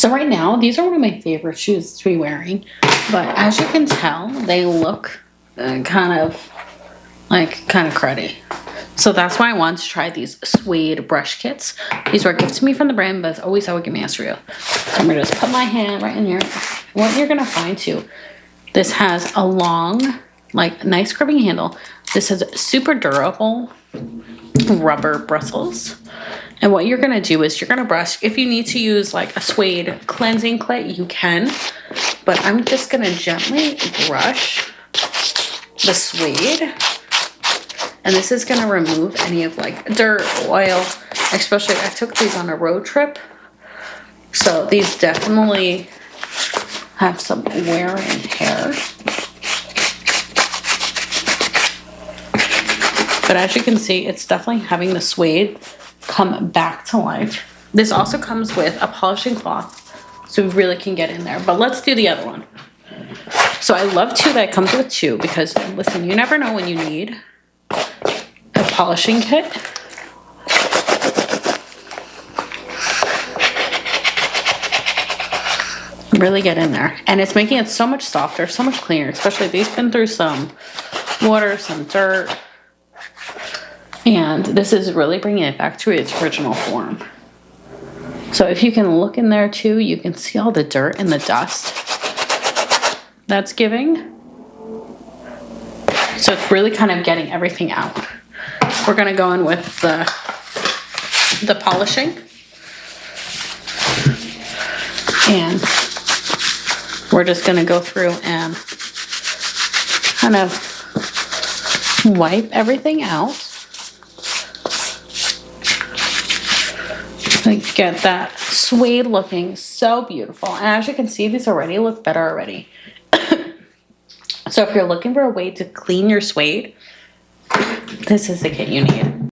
So right now, these are one of my favorite shoes to be wearing. But as you can tell, they look kind of cruddy. So that's why I wanted to try these Suede Brush Kits. These were a gift to me from the brand, but it's always how it gave me as real. So I'm going to just put my hand right in here. What you're going to find too, this has a long, like, nice gripping handle. This has super durable rubber bristles. And what you're going to do is you're going to brush. If you need to use like a suede cleansing kit, you can. But I'm just going to gently brush the suede. And this is going to remove any of like dirt, oil, especially I took these on a road trip. So these definitely have some wear and tear. But as you can see, it's definitely having the suede come back to life. This also comes with a polishing cloth, so we really can get in there. But let's do the other one. So I love too that it comes with two, because listen, you never know when you need a polishing kit. Really get in there. And it's making it so much softer, so much cleaner, especially these been through some water, some dirt. And this is really bringing it back to its original form. So if you can look in there too, you can see all the dirt and the dust that's giving. So it's really kind of getting everything out. We're going to go in with the polishing. And we're just going to go through and kind of wipe everything out. Get that suede looking so beautiful. And as you can see, these already look better already. So if you're looking for a way to clean your suede, this is the kit you need.